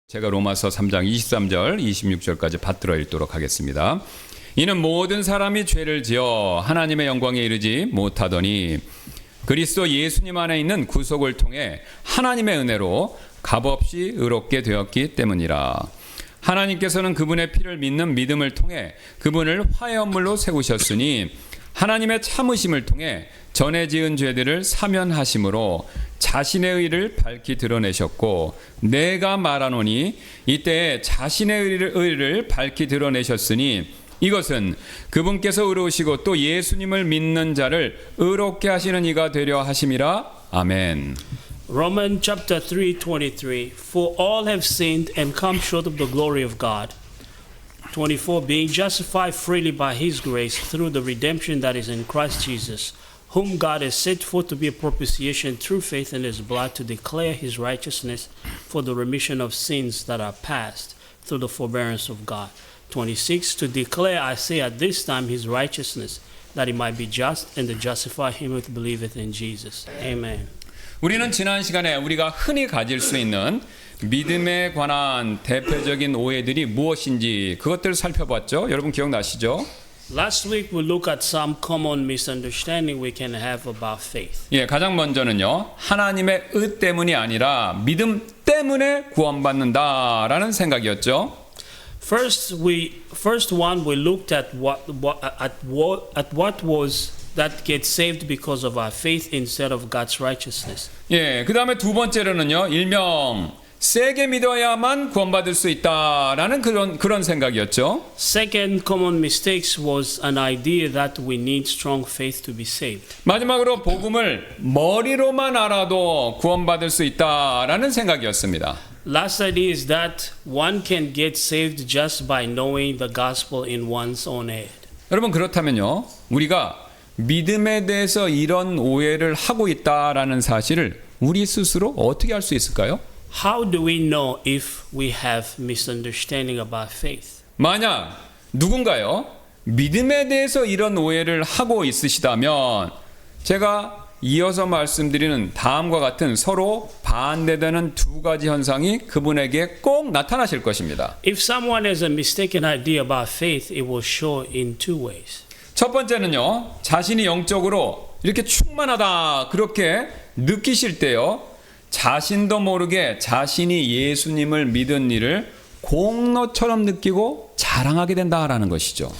제가 로마서 3장 23절 26절까지 받들어 읽도록 하겠습니다. 이는 모든 사람이 죄를 지어 하나님의 영광에 이르지 못하더니 그리스도 예수님 안에 있는 구속을 통해 하나님의 은혜로 값없이 의롭게 되었기 때문이라. 하나님께서는 그분의 피를 믿는 믿음을 통해 그분을 화해언물로 세우셨으니 하나님의 참으심을 통해 전에 지은 죄들을 사면하심으로 자신의 의를 밝히 드러내셨고, 내가 말하노니 이때 자신의 의를 밝히 드러내셨으니 이것은 그분께서 의로우시고 또 예수님을 믿는 자를 의롭게 하시는 이가 되려 하심이라. 아멘. Romans chapter 3:23 For all have sinned and come short of the glory of God. 24 Being justified freely by his grace through the redemption that is in Christ Jesus, whom God has set forth to be a propitiation through faith in his blood to declare his righteousness for the remission of sins that are past through the forbearance of God. 26 To declare, I say, at this time his righteousness, that he might be just and to justify him who believeth in Jesus. Amen. 우리는 지난 시간에 우리가 흔히 가질 수 있는 믿음에 관한 대표적인 오해들이 무엇인지 그것들을 살펴봤죠. 여러분 기억나시죠? Last week we looked at some common misunderstanding we can have about faith. 예, 가장 먼저는요, 하나님의 의 때문이 아니라 믿음 때문에 구원받는다라는 생각이었죠. First one we looked at what was that get saved because of our faith instead of God's righteousness. 예, 그 다음에 두 번째로는요, 일명 세게 믿어야만 구원받을 수 있다라는 그런 생각이었죠. Second common mistakes was an idea that we need strong faith to be saved. 마지막으로 복음을 머리로만 알아도 구원받을 수 있다라는 생각이었습니다. Last idea is that one can get saved just by knowing the gospel in one's own head. 여러분 그렇다면요, 우리가 믿음에 대해서 이런 오해를 하고 있다라는 사실을 우리 스스로 어떻게 알 수 있을까요? How do we know if we have misunderstanding about faith? 만약 누군가요, 믿음에 대해서 이런 오해를 하고 있으시다면 제가 이어서 말씀드리는 다음과 같은 서로 반대되는 두 가지 현상이 그분에게 꼭 나타나실 것입니다. If someone has a mistaken idea about faith, it will show in two ways. 첫 번째는요, 자신이 영적으로 이렇게 충만하다 그렇게 느끼실 때요, 자신도 모르게 자신이 예수님을 믿은 일을 공로처럼 느끼고 자랑하게 된다라는 것이죠.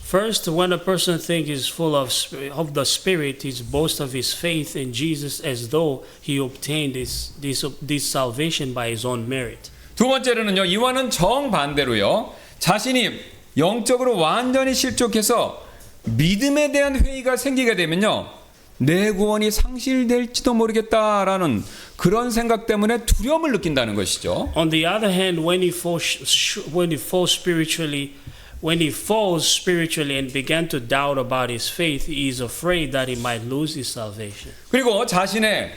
First, when a person thinks he's full of the Spirit, he boasts of his faith in Jesus as though he obtained this salvation by his own merit. 두 번째로는요, 이와는 정반대로요, 자신이 영적으로 완전히 실족해서 믿음에 대한 회의가 생기게 되면요, 내 구원이 상실될지도 모르겠다라는 그런 생각 때문에 두려움을 느낀다는 것이죠. On the other hand, when he falls spiritually and began to doubt about his faith, he is afraid that he might lose his salvation. 그리고 자신의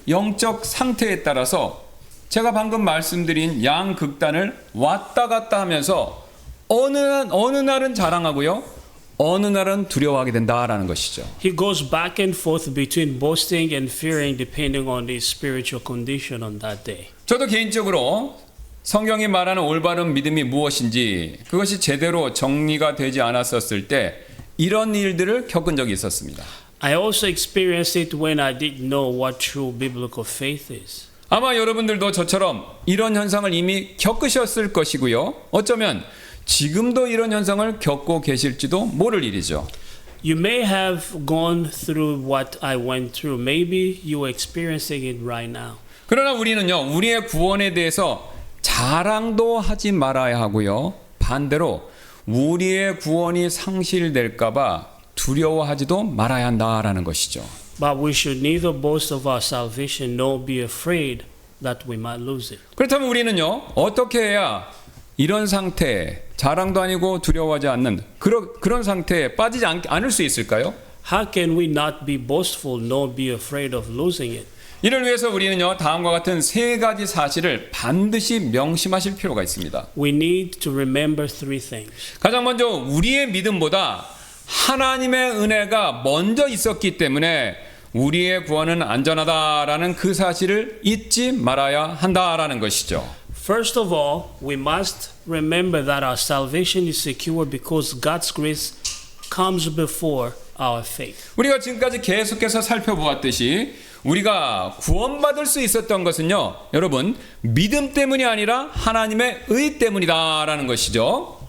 영적 상태에 따라서 제가 방금 말씀드린 양극단을 왔다 갔다 하면서 어느 날은 자랑하고요, 어느 날은 두려워하게 된다라는 것이죠. He goes back and forth between boasting and fearing depending on his spiritual condition on that day. 저도 개인적으로 성경이 말하는 올바른 믿음이 무엇인지 그것이 제대로 정리가 되지 않았었을 때 이런 일들을 겪은 적이 있었습니다. I also experienced it when I didn't know what true biblical faith is. 아마 여러분들도 저처럼 이런 현상을 이미 겪으셨을 것이고요, 어쩌면 지금도 이런 현상을 겪고 계실지도 모를 일이죠. You may have gone through what I went through. Maybe you are experiencing it right now. 그러나 우리는요, 우리의 구원에 대해서 자랑도 하지 말아야 하고요, 반대로 우리의 구원이 상실될까봐 두려워하지도 말아야 한다라는 것이죠. But we should neither boast of our salvation nor be afraid that we might lose it. 그렇다면 우리는요, 어떻게 해야 이런 상태에 자랑도 아니고 두려워하지 않는 그런 상태에 빠지지 않을 수 있을까요? How can we not be boastful nor be afraid of losing it? 이를 위해서 우리는요, 다음과 같은 세 가지 사실을 반드시 명심하실 필요가 있습니다. We need to remember three things. 가장 먼저 우리의 믿음보다 하나님의 은혜가 먼저 있었기 때문에 우리의 구원은 안전하다라는 그 사실을 잊지 말아야 한다라는 것이죠. First of all, we must remember that our salvation is secure because God's grace comes before our faith. 우리가 지금까지 계속해서 살펴보았듯이 우리가 구원받을 수 있었던 것은요, 여러분, 믿음 때문이 아니라 하나님의 의 때문이다라는 것이죠.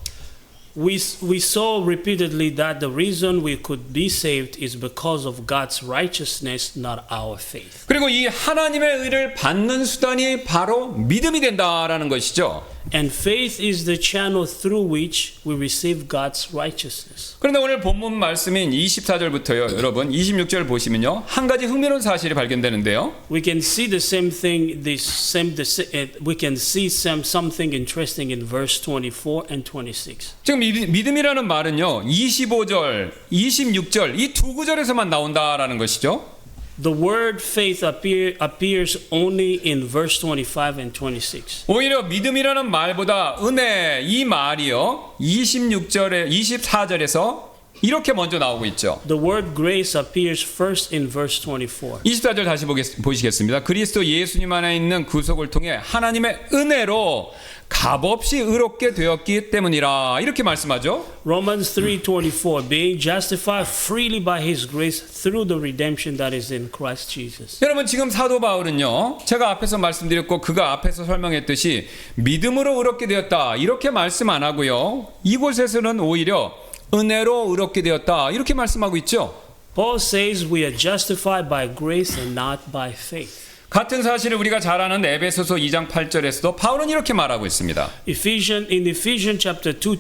We saw repeatedly that the reason we could be saved is because of God's righteousness, not our faith. 그리고 이 하나님의 의를 받는 수단이 바로 믿음이 된다라는 것이죠. And faith is the channel through which we receive God's righteousness. 그런데 오늘 본문 말씀인 24절부터요, 여러분 26절 보시면요, 한 가지 흥미로운 사실이 발견되는데요. We can see the same thing. We can see something interesting in verse 24 and 26. 지금 믿음이라는 말은요, 25절, 26절 이 두 구절에서만 나온다라는 것이죠. The word faith appears only in verse 25 and 26. 오히려 믿음이라는 말보다 은혜 이 말이요, 26절에 24절에서 이렇게 먼저 나오고 있죠. The word grace appears first in verse 24. 24절 다시 보시겠습니다. 그리스도 예수님 안에 있는 구속을 통해 하나님의 은혜로 값없이 의롭게 되었기 때문이라 이렇게 말씀하죠. Romans 3:24 being justified freely by his grace through the redemption that is in Christ Jesus. 여러분 지금 사도 바울은요, 제가 앞에서 말씀드렸고 그가 앞에서 설명했듯이 믿음으로 의롭게 되었다 이렇게 말씀 안 하고요, 이곳에서는 오히려 은혜로 의롭게 되었다 이렇게 말씀하고 있죠. Paul says we are justified by grace and not by faith. 같은 사실을 우리가 잘 아는 에베소서 2장 8절에서도 바울은 이렇게 말하고 있습니다. In Ephesians chapter 2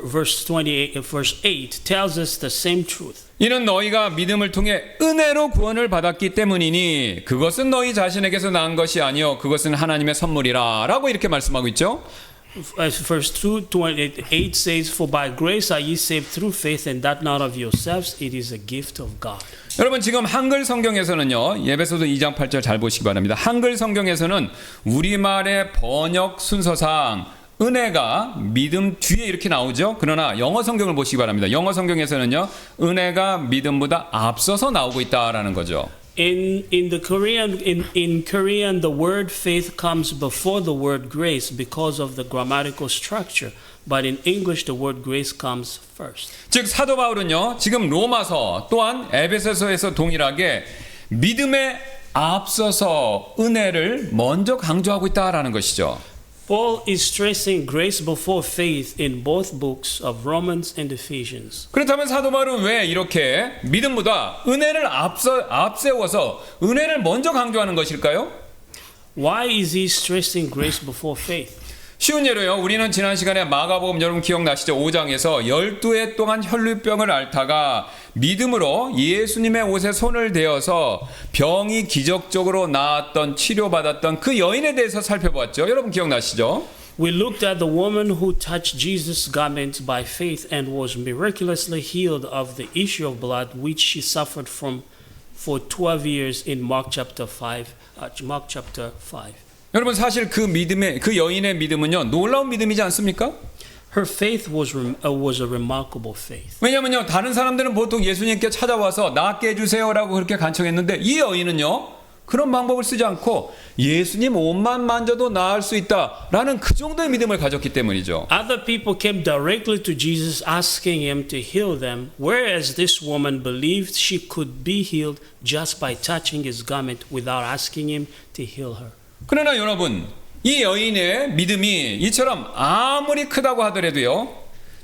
verse 28 verse 8 tells us the same truth. 이는 너희가 믿음을 통해 은혜로 구원을 받았기 때문이니 그것은 너희 자신에게서 난 것이 아니요 그것은 하나님의 선물이라 라고 이렇게 말씀하고 있죠. Verse 2:28 says, "For by grace are ye saved through faith, and that not of yourselves; it is a gift of God." 여러분 지금 한글 성경에서는요, 에베소서 2장 8절 잘 보시기 바랍니다. 한글 성경에서는 우리말의 번역 순서상 은혜가 믿음 뒤에 이렇게 나오죠. 그러나 영어 성경을 보시기 바랍니다. 영어 성경에서는요, 은혜가 믿음보다 앞서서 나오고 있다라는 거죠. In Korean, the word faith comes before the word grace because of the grammatical structure. But in English, the word grace comes first. 즉 사도 바울은요, 지금 로마서 또한 에베소서에서 동일하게 믿음에 앞서서 은혜를 먼저 강조하고 있다라는 것이죠. Paul is stressing grace before faith in both books of Romans and Ephesians. 그렇다면 사도 바울은 왜 이렇게 믿음보다 은혜를 앞세워서 은혜를 먼저 강조하는 것일까요? Why is he stressing grace before faith? 쉬운 예로요, 우리는 지난 시간에 마가복음 여러분 기억나시죠? 5장에서 12해 동안 혈루병을 앓다가 믿음으로 예수님의 옷에 손을 대어서 병이 기적적으로 나았던, 치료받았던 그 여인에 대해서 살펴보았죠. 여러분 기억나시죠? We looked at the woman who touched Jesus' garments by faith and was miraculously healed of the issue of blood which she suffered from for 12 years in Mark chapter 5. 여러분 사실 그 여인의 믿음은요, 놀라운 믿음이지 않습니까? Her faith was a remarkable faith. 왜냐면요, 다른 사람들은 보통 예수님께 찾아와서 낫게 해주세요라고 그렇게 간청했는데 이 여인은요, 그런 방법을 쓰지 않고 예수님 옷만 만져도 나을 수 있다라는 그 정도의 믿음을 가졌기 때문이죠. Other people came directly to Jesus asking him to heal them, whereas this woman believed she could be healed just by touching his garment without asking him to heal her. 그러나 여러분, 이 여인의 믿음이 이처럼 아무리 크다고 하더라도요,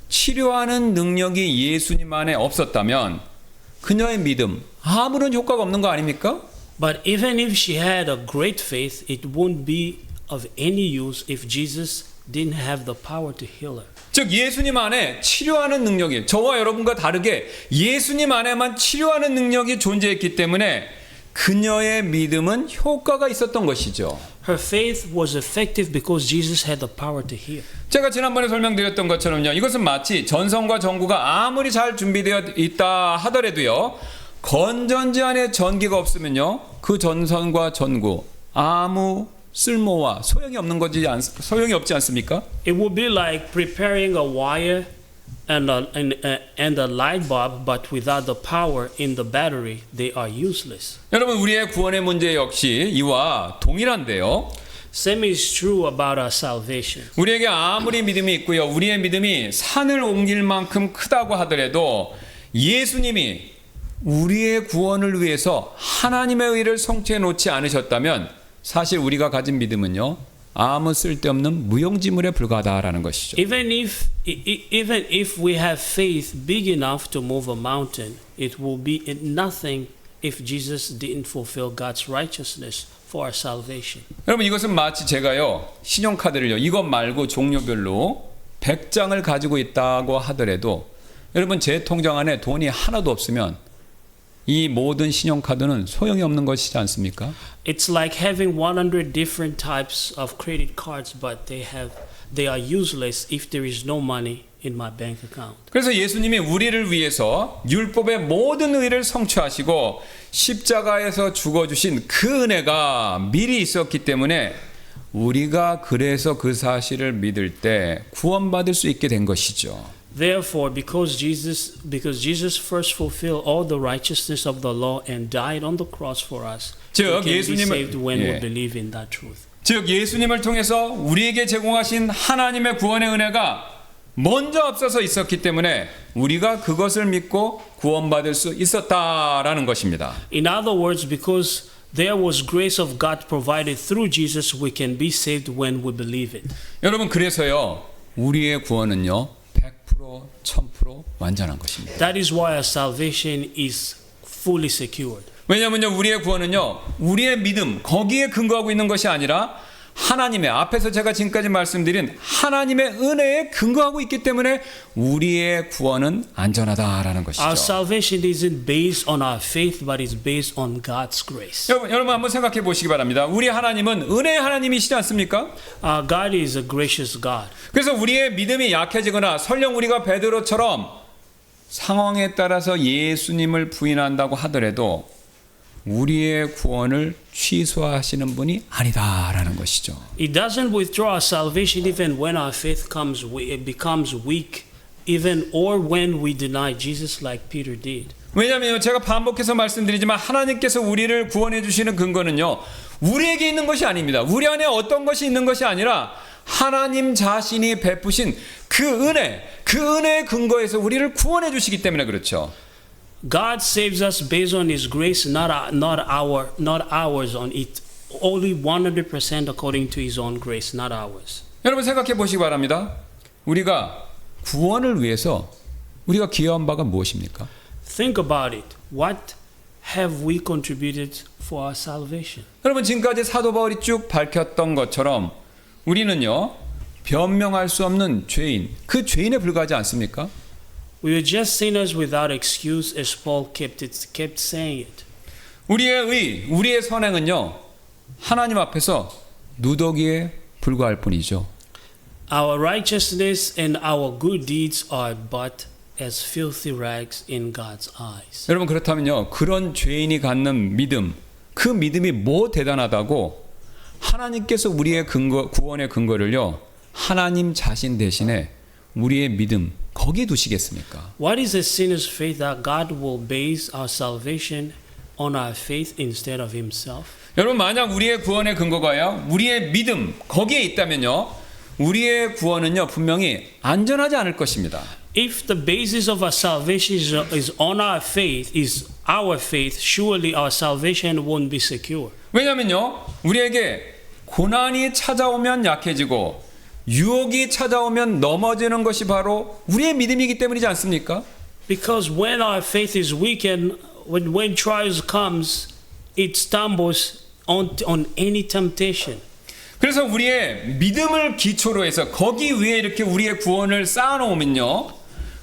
치료하는 능력이 예수님 안에 없었다면 그녀의 믿음 아무런 효과가 없는 거 아닙니까? But even if she had a great faith, it won't be of any use if Jesus didn't have the power to heal her. 즉 예수님 안에 치료하는 능력이, 저와 여러분과 다르게 예수님 안에만 치료하는 능력이 존재했기 때문에 그녀의 믿음은 효과가 있었던 것이죠. Her faith was effective because Jesus had the power to heal. 제가 지난번에 설명드렸던 것처럼요, 이것은 마치 전선과 전구가 아무리 잘 준비되어 있다 하더라도요, 건전지 안에 전기가 없으면요, 그 전선과 전구 아무 쓸모와 소용이 없지 않습니까? It would be like preparing a wire and a light bulb, but without the power in the battery, they are useless. 여러분 우리의 구원의 문제 역시 이와 동일한데요. Same is true about our salvation. 우리에게 아무리 믿음이 있고요. 우리의 믿음이 산을 옮길 만큼 크다고 하더라도 예수님이 우리의 구원을 위해서 하나님의 의를 성취해 놓지 않으셨다면 사실 우리가 가진 믿음은요. 아무 쓸데없는 무용지물에 불과하다라는 것이죠. Even if we have faith big enough to move a mountain, it will be nothing if Jesus didn't fulfill God's righteousness for our salvation. 여러분 이것은 마치 제가요. 신용카드를요. 이것 말고 종류별로 100장을 가지고 있다고 하더라도 여러분 제 통장 안에 돈이 하나도 없으면 이 모든 신용카드는 소용이 없는 것이지 않습니까? It's like having 100 different types of credit cards, but they are useless if there is no money in my bank account. 그래서 예수님이 우리를 위해서 율법의 모든 의를 성취하시고 십자가에서 죽어주신 그 은혜가 미리 있었기 때문에 우리가 그래서 그 사실을 믿을 때 구원받을 수 있게 된 것이죠. Therefore, because Jesus first fulfilled all the righteousness of the law and died on the cross for us, we 즉 can be 예수님을 saved when we believe in that truth. 즉 예수님을 통해서 우리에게 제공하신 하나님의 구원의 은혜가 먼저 앞서서 있었기 때문에 우리가 그것을 믿고 구원받을 수 있었다라는 것입니다. In other words, because there was grace of God provided through Jesus, we can be saved when we believe it. 여러분 그래서요 우리의 구원은요 100% 1000% 완전한 것입니다. That is why our salvation is fully secured. 왜냐하면요 우리의 구원은요 우리의 믿음 거기에 근거하고 있는 것이 아니라 하나님의 앞에서 제가 지금까지 말씀드린 하나님의 은혜에 근거하고 있기 때문에 우리의 구원은 안전하다라는 것이죠. Our salvation isn't based on our faith, but is based on God's grace. 여러분 한번 생각해 보시기 바랍니다. 우리 하나님은 은혜의 하나님이시지 않습니까? Our God is a gracious God. 그래서 우리의 믿음이 약해지거나 설령 우리가 베드로처럼 상황에 따라서 예수님을 부인한다고 하더라도 우리의 구원을 취소하시는 분이 아니다라는 것이죠. It doesn't withdraw our salvation even when our faith becomes weak, even or when we deny Jesus like Peter did. 왜냐하면 제가 반복해서 말씀드리지만 하나님께서 우리를 구원해 주시는 근거는요. 우리에게 있는 것이 아닙니다. 우리 안에 어떤 것이 있는 것이 아니라 하나님 자신이 베푸신 그 은혜의 근거에서 우리를 구원해 주시기 때문에 그렇죠. God saves us based on His grace, not ours on it. Only 100% according to His own grace, not ours. 여러분 생각해 보시기 바랍니다. 우리가 구원을 위해서 우리가 기여한 바가 무엇입니까? Think about it. What have we contributed for our salvation? 여러분 지금까지 사도 바울이 쭉 밝혔던 것처럼 우리는요 변명할 수 없는 죄인, 그 죄인에 불과하지 않습니까? We were just sinners without excuse, as Paul kept saying it. 우리의 선행은요 하나님 앞에서 누더기에 불과할 뿐이죠. Our righteousness and our good deeds are but as filthy rags in God's eyes. 여러분 그렇다면요 그런 죄인이 갖는 믿음, 그 믿음이 뭐 대단하다고 하나님께서 우리의 구원의 근거를요 하나님 자신 대신에 우리의 믿음 거기에 두시겠습니까? What is a sinner's faith that God will base our salvation on our faith instead of Himself? 여러분 만약 우리의 구원의 근거가요 우리의 믿음 거기에 있다면요 우리의 구원은요 분명히 안전하지 않을 것입니다. If the basis of our salvation is on our faith, surely our salvation won't be secure. 왜냐면요 우리에게 고난이 찾아오면 약해지고 유혹이 찾아오면 넘어지는 것이 바로 우리의 믿음이기 때문이지 않습니까? Because when our faith is weakened, when trials comes, it stumbles on any temptation. 그래서 우리의 믿음을 기초로 해서 거기 위에 이렇게 우리의 구원을 쌓아놓으면요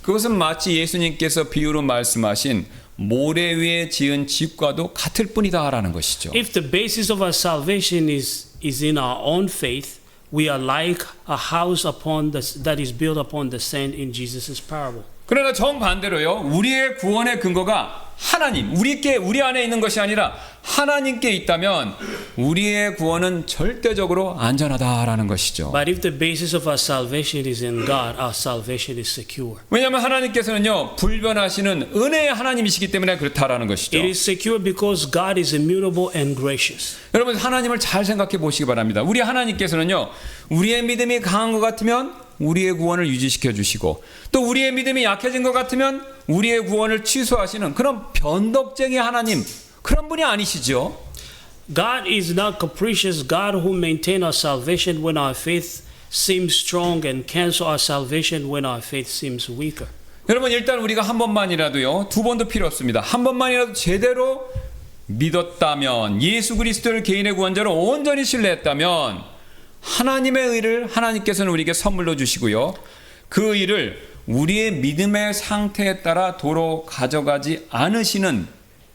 그것은 마치 예수님께서 비유로 말씀하신 모래 위에 지은 집과도 같을 뿐이다라는 것이죠. If the basis of our salvation is in our own faith, we are like a house that is built upon the sand in Jesus' parable. 그러나 정반대로요. 우리의 구원의 근거가 하나님, 우리 안에 있는 것이 아니라 하나님께 있다면 우리의 구원은 절대적으로 안전하다라는 것이죠. But if the basis of our salvation is in God, our salvation is secure. 왜냐하면 하나님께서는요 불변하시는 은혜의 하나님이시기 때문에 그렇다라는 것이죠. It is secure because God is immutable and gracious. 여러분 하나님을 잘 생각해 보시기 바랍니다. 우리 하나님께서는요 우리의 믿음이 강한 것 같으면 우리의 구원을 유지시켜 주시고 또 우리의 믿음이 약해진 것 같으면 우리의 구원을 취소하시는 그런 변덕쟁이 하나님 그런 분이 아니시죠. God is not capricious God who maintain our salvation when our faith seems strong and cancel our salvation when our faith seems weaker. 여러분 일단 우리가 한 번만이라도요 두 번도 필요 없습니다. 한 번만이라도 제대로 믿었다면 예수 그리스도를 개인의 구원자로 온전히 신뢰했다면 하나님의 의를 하나님께서는 우리에게 선물로 주시고요. 그 의를 우리의 믿음의 상태에 따라 도로 가져가지 않으시는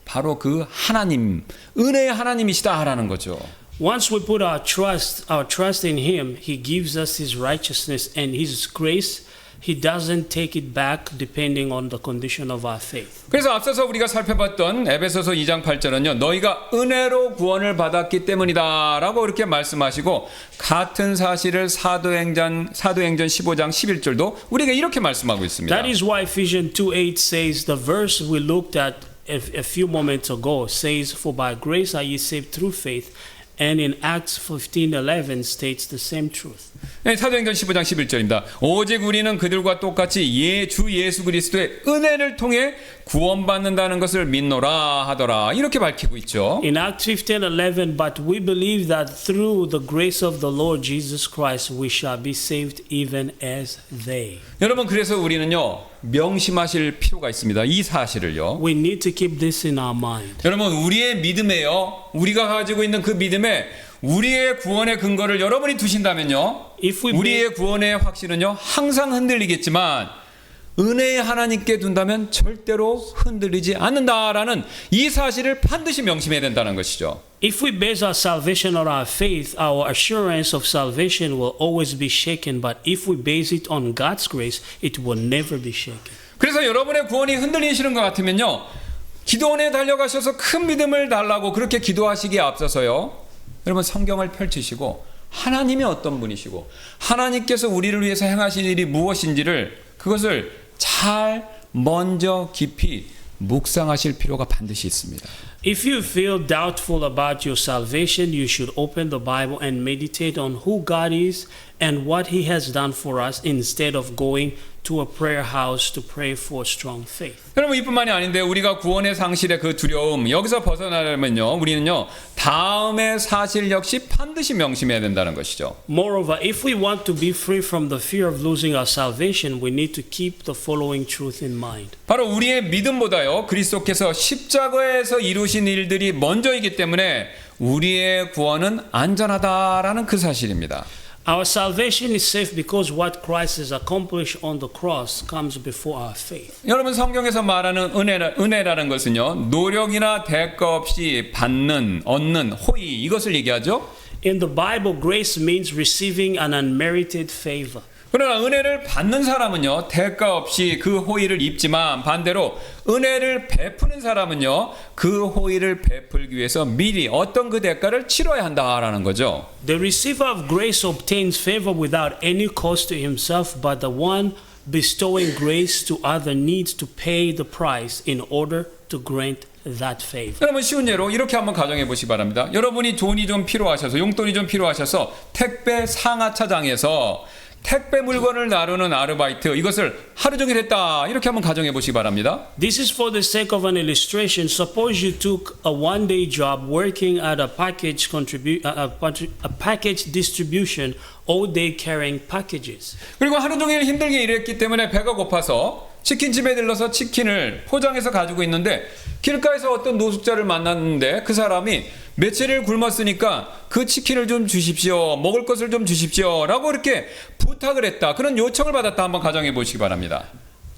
바로 그 하나님, 은혜의 하나님이시다라는 거죠. Once we put our trust in Him, He gives us His righteousness and His grace. He doesn't take it back depending on the condition of our faith. 그래서 앞서서 우리가 살펴봤던 에베소서 2장 8절은요. 너희가 은혜로 구원을 받았기 때문이다라고 그렇게 말씀하시고 같은 사실을 사도행전 15장 11절도 우리가 이렇게 말씀하고 있습니다. That is why Ephesians 2:8 says the verse we looked at a few moments ago says, "For by grace are ye saved through faith," and in Acts 15:11 states the same truth. 네, 사도행전 15장 11절입니다. 오직 우리는 그들과 똑같이 주 예수 그리스도의 은혜를 통해 구원받는다는 것을 믿노라 하더라. 이렇게 밝히고 있죠. In Acts 15:11, but we believe that through the grace of the Lord Jesus Christ we shall be saved even as they. 여러분 그래서 우리는요 명심하실 필요가 있습니다. 이 사실을요. We need to keep this in our mind. 여러분 우리의 믿음에요. 우리가 가지고 있는 그 믿음에 우리의 구원의 근거를 여러분이 두신다면요. 우리의 구원의 확신은요. 항상 흔들리겠지만 은혜의 하나님께 둔다면 절대로 흔들리지 않는다라는 이 사실을 반드시 명심해야 된다는 것이죠. If we base our salvation on our faith, our assurance of salvation will always be shaken. But if we base it on God's grace, it will never be shaken. 그래서 여러분의 구원이 흔들리시는 것 같으면요. 기도원에 달려가셔서 큰 믿음을 달라고 그렇게 기도하시기에 앞서서요. 여러분 성경을 펼치시고 하나님이 어떤 분이시고 하나님께서 우리를 위해서 행하신 일이 무엇인지를 그것을 잘 먼저 깊이 묵상하실 필요가 반드시 있습니다. If you feel doubtful about your salvation, you should open the Bible and meditate on who God is and what He has done for us instead of going to a prayer house to pray for strong faith. 여러분 이뿐만이 아닌데 우리가 구원의 상실의 그 두려움 여기서 벗어나려면요 우리는요 다음의 사실 역시 반드시 명심해야 된다는 것이죠. Moreover, if we want to be free from the fear of losing our salvation, we need to keep the following truth in mind. 바로 우리의 믿음보다요 그리스도께서 십자가에서 이루신 일들이 먼저이기 때문에 우리의 구원은 안전하다라는 그 사실입니다. Our salvation is safe because what Christ has accomplished on the cross comes before our faith. 여러분 성경에서 말하는 은혜라는 것은요 노력이나 대가 없이 얻는 호의 이것을 얘기하죠. In the Bible, grace means receiving an unmerited favor. 그러나 은혜를 받는 사람은요 대가 없이 그 호의를 입지만 반대로 은혜를 베푸는 사람은요 그 호의를 베풀기 위해서 미리 어떤 그 대가를 치러야 한다라는 거죠. The receiver of grace obtains favor without any cost to himself, but the one bestowing grace to other needs to pay the price in order to grant that favor. 여러분 쉬운 예로 이렇게 한번 가정해 보시기 바랍니다. 여러분이 돈이 좀 필요하셔서 용돈이 좀 필요하셔서 택배 상하차장에서 택배 물건을 나르는 아르바이트 이것을 하루 종일 했다 이렇게 한번 가정해 보시기 바랍니다. This is for the sake of an illustration. Suppose you took a one-day job working at a package distribution all day carrying packages. 그리고 하루 종일 힘들게 일했기 때문에 배가 고파서 치킨집에 들러서 치킨을 포장해서 가지고 있는데 길가에서 어떤 노숙자를 만났는데 그 사람이 며칠을 굶었으니까 그 치킨을 좀 주십시오. 먹을 것을 좀 주십시오. 라고 이렇게 부탁을 했다. 그런 요청을 받았다. 한번 가정해 보시기 바랍니다.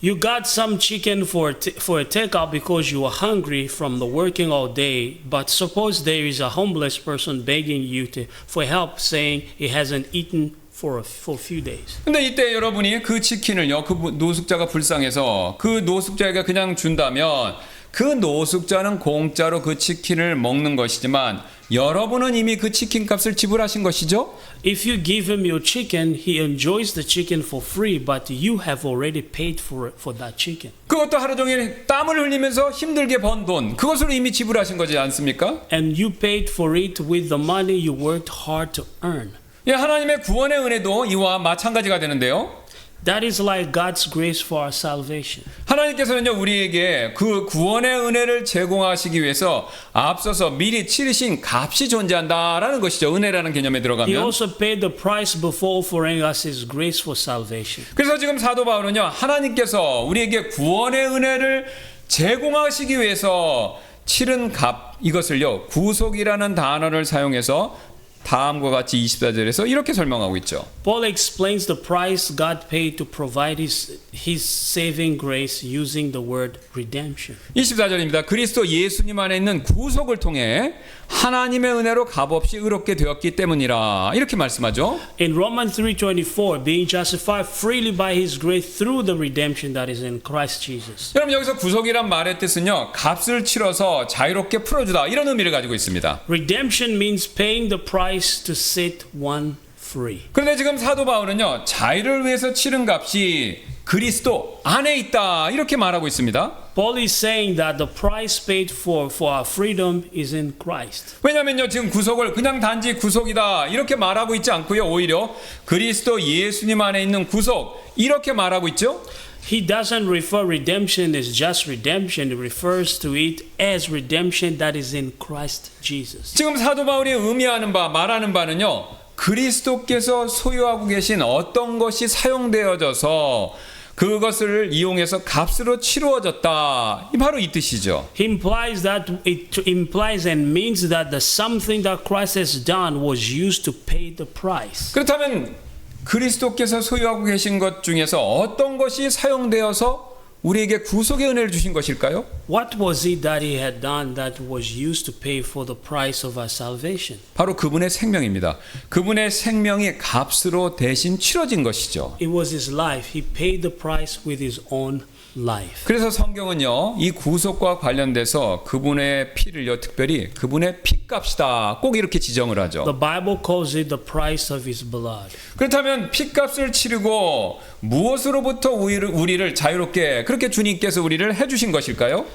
You got some chicken for a takeout because you were hungry from the working all day. But suppose there is a homeless person begging you for help, saying he hasn't eaten for a few days. 근데 이때 여러분이 그 치킨을요, 그 노숙자가 불쌍해서 그 노숙자에게 그냥 준다면 그 노숙자는 공짜로 그 치킨을 먹는 것이지만 여러분은 이미 그 치킨 값을 지불하신 것이죠? If you give him your chicken, he enjoys the chicken for free, but you have already paid for that chicken. 그것도 하루 종일 땀을 흘리면서 힘들게 번 돈, 그것으로 이미 지불하신 거지 않습니까? And you paid for it with the money you worked hard to earn. 예, 하나님의 구원의 은혜도 이와 마찬가지가 되는데요. That is like God's grace for our salvation. 하나님께서는요, 우리에게 그 구원의 은혜를 제공하시기 위해서 앞서서 미리 치르신 값이 존재한다라는 것이죠. 은혜라는 개념에 He 들어가면. also paid the price before offering us His grace for salvation. 그래서 지금 사도 바울은요, 하나님께서 우리에게 구원의 은혜를 제공하시기 위해서 치른 값, 이것을요, 구속이라는 단어를 사용해서 다음과 같이 24절에서 이렇게 설명하고 있죠. Paul explains the price God paid to provide His saving grace using the word redemption. 24절입니다. 그리스도 예수님 안에 있는 구속을 통해 하나님의 은혜로 값없이 의롭게 되었기 때문이라 이렇게 말씀하죠. In Romans 3:24, being justified freely by His grace through the redemption that is in Christ Jesus. 여러분 여기서 구속이란 말의 뜻은요, 값을 치러서 자유롭게 풀어주다 이런 의미를 가지고 있습니다. Redemption means paying the price to set one free. 그런데 지금 사도 바울은요, 자유를 위해서 치른 값이 그리스도 안에 있다 이렇게 말하고 있습니다. Paul is saying that the price paid for our freedom is in Christ. 왜냐하면요, 지금 구속을 그냥 단지 구속이다 이렇게 말하고 있지 않고요, 오히려 그리스도 예수님 안에 있는 구속 이렇게 말하고 있죠. He doesn't refer redemption as just redemption. He refers to it as redemption that is in Christ Jesus. 지금 사도 바울이 의미하는 바, 말하는 바는요, 그리스도께서 소유하고 계신 어떤 것이 사용되어져서 그것을 이용해서 값으로 치루어졌다. 바로 이 뜻이죠. He implies that it implies and means that the something that Christ has done was used to pay the price. 그렇다면 그리스도께서 소유하고 계신 것 중에서 어떤 것이 사용되어서 우리에게 구속의 은혜를 주신 것일까요? What was it that he had done that was used to pay for the price of our salvation? 바로 그분의 생명입니다. 그분의 생명이 값으로 대신 치러진 것이죠. It was his life. He paid the price with his own life. 그래서 성경은요, 이 구속과 관련돼서 그분의 피를요, 특별히 그분의 피값이다 꼭 이렇게 지정을 하죠. The Bible calls it the price of his blood. 그렇다면 피값을 치르고 무엇으로부터 우리를 자유롭게 그렇게 주님께서 우리를 해주신 것일까요?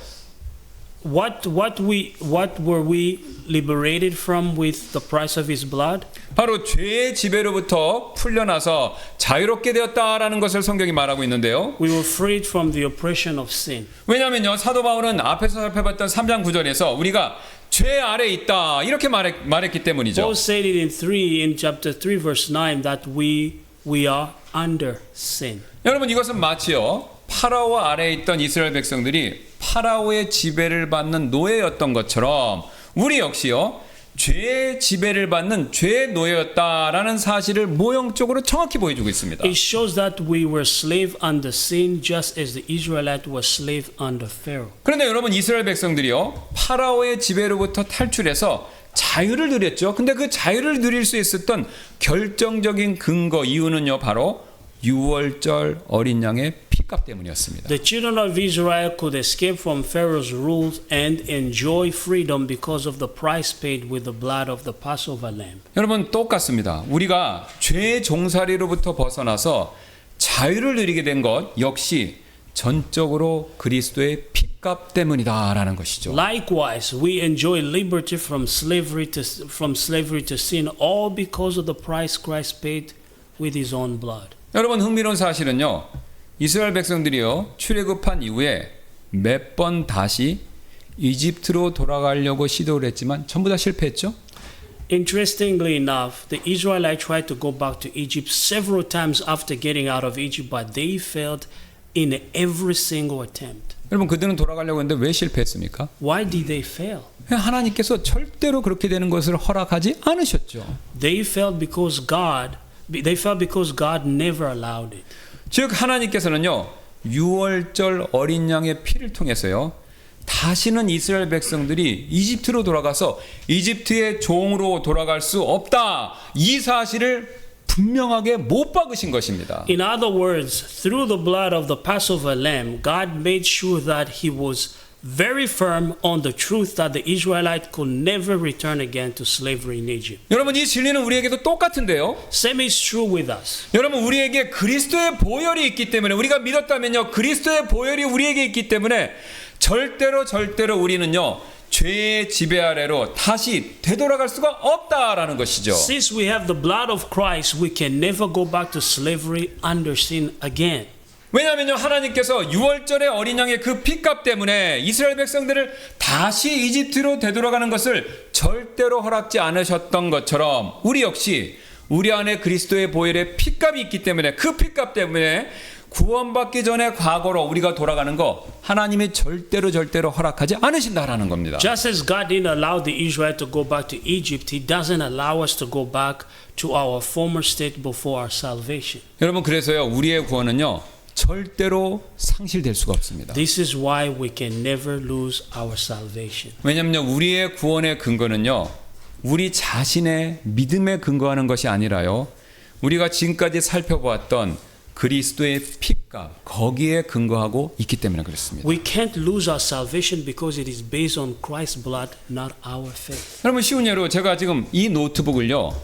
What were we liberated from with the price of his blood? 바로 죄의 지배로부터 풀려나서 자유롭게 되었다라는 것을 성경이 말하고 있는데요. We were freed from the oppression of sin. 왜냐하면요, 사도 바울은 앞에서 살펴봤던 3장 9절에서 우리가 죄 아래 있다 이렇게 말했기 때문이죠. Paul said it in chapter 3 verse 9 that we are under sin. 여러분 이것은 마치요, 파라오 아래에 있던 이스라엘 백성들이 파라오의 지배를 받는 노예였던 것처럼 우리 역시요, 죄의 지배를 받는 죄의 노예였다라는 사실을 모형적으로 정확히 보여주고 있습니다. It shows that we were slave under sin just as the Israelites were slave under Pharaoh. 그런데 여러분 이스라엘 백성들이요, 파라오의 지배로부터 탈출해서 자유를 누렸죠. 근데 그 자유를 누릴 수 있었던 결정적인 근거, 이유는요, 바로 유월절 어린 양의 피값 때문이었습니다. The children of Israel could escape from Pharaoh's rules and enjoy freedom because of the price paid with the blood of the Passover lamb. 여러분 똑같습니다. 우리가 죄의 종살이로부터 벗어나서 자유를 누리게 된 것 역시 전적으로 그리스도의 피값 때문이다라는 것이죠. Likewise, we enjoy liberty from slavery to sin, all because of the price Christ paid with His own blood. 여러분 흥미로운 사실은요, 이스라엘 백성들이요, 출애굽한 이후에 몇 번 다시 이집트로 돌아가려고 시도를 했지만 전부 다 실패했죠. Interestingly enough, the Israelites tried to go back to Egypt several times after getting out of Egypt, but they failed in every single attempt. 여러분 그들은 돌아가려고 했는데 왜 실패했습니까? Why did they fail? 하나님께서 절대로 그렇게 되는 것을 허락하지 않으셨죠. They failed because God never allowed it. 즉 하나님께서는요, 유월절 어린 양의 피를 통해서요, 다시는 이스라엘 백성들이 이집트로 돌아가서 이집트의 종으로 돌아갈 수 없다, 이 사실을 분명하게 못 박으신 것입니다. In other words, through the blood of the Passover lamb, God made sure that He was very firm on the truth that the Israelite could never return again to slavery in Egypt. 여러분 이 진리는 우리에게도 똑같은데요. Same is true with us. 여러분 우리에게 그리스도의 보혈이 있기 때문에 우리가 믿었다면요. 그리스도의 보혈이 우리에게 있기 때문에 절대로 우리는요. 죄의 지배 아래로 다시 되돌아갈 수가 없다라는 것이죠. Since we have the blood of Christ, we can never go back to slavery under sin again. 왜냐하면요 하나님께서 유월절의 어린 양의 그 피값 때문에 이스라엘 백성들을 다시 이집트로 되돌아가는 것을 절대로 허락지 않으셨던 것처럼 우리 역시 우리 안에 그리스도의 보혈의 피값이 있기 때문에 그 피값 때문에 구원받기 전에 과거로 우리가 돌아가는 거 하나님이 절대로 허락하지 않으신다라는 겁니다. Just as God didn't allow the Israelites to go back to Egypt, He doesn't allow us to go back to our former state before our salvation. 여러분 그래서요 우리의 구원은요 절대로 상실될 수가 없습니다. This is why we can never lose our salvation. 왜냐면요 우리의 구원의 근거는요 우리 자신의 믿음에 근거하는 것이 아니라요 우리가 지금까지 살펴보았던 그리스도의 피값 거기에 근거하고 있기 때문에 그렇습니다. We can't lose our salvation because it is based on Christ's blood, not our faith. 여러분 쉬운 예로 제가 지금 이 노트북을요